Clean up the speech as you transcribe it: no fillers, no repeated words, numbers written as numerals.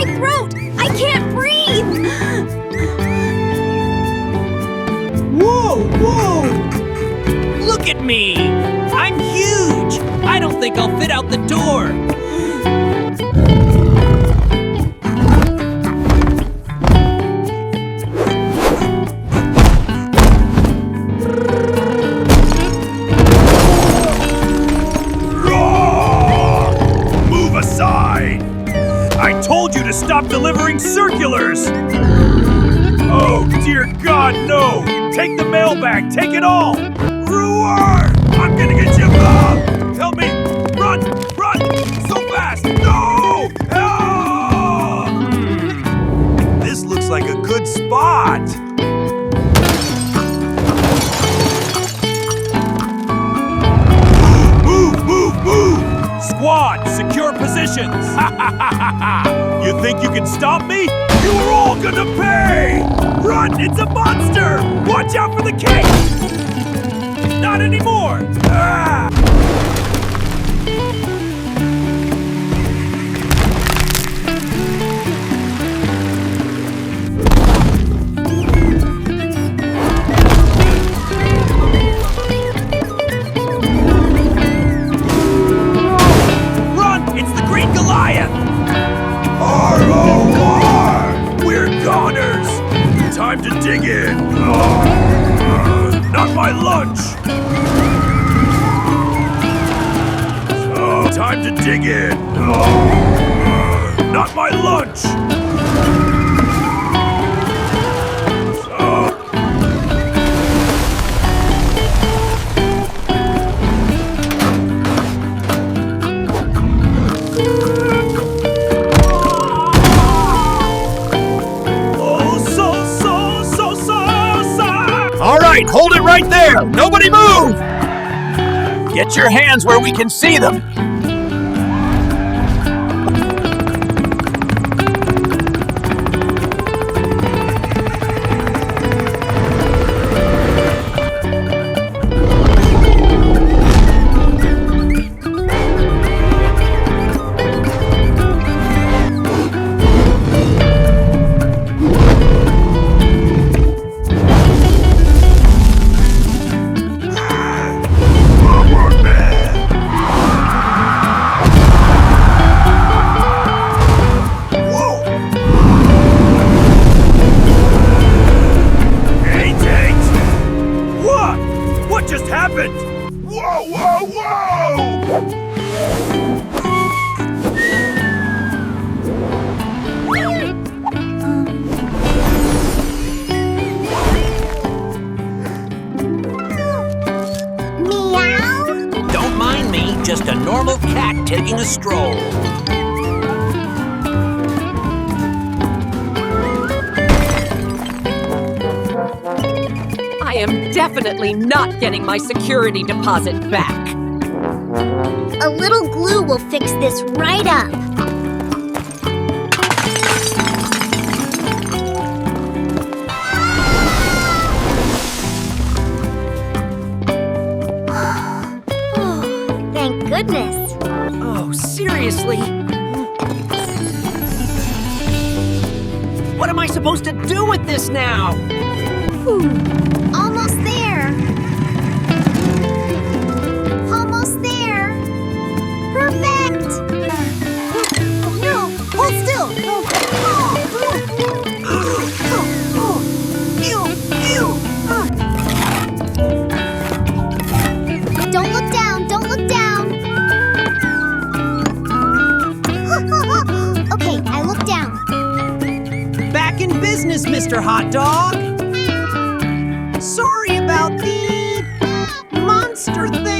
my throat! I can't breathe! Whoa, whoa! Look at me! I'm huge! I don't think I'll fit out the door! Move aside! I told you to stop delivering circulars! Oh, dear God, no! Take the mail back! Take it all! Roar! I'm gonna get you! Help me! Run! Run! So fast! No! Ah! This looks like a good spot! Move! Move! Move! Squad, secure positions! You think you can stop me? You are all gonna pay! Run! It's a monster! Watch out for the cake! Not anymore! Ah! Run! It's the Green Goliath! R.O.R. We're goners! Time to dig in! Not my lunch! Time to dig in! Not my lunch! All right, hold it right there. Nobody move. Get your hands where we can see them. Just a normal cat taking a stroll. I am definitely not getting my security deposit back. A little glue will fix this right up. Goodness. Oh, seriously? What am I supposed to do with this now? Almost there. Almost there. Perfect. No, hold still. Don't look down. Don't look down. Okay, I look down. Back in business, Mr. Hot Dog. Sorry about the monster thing.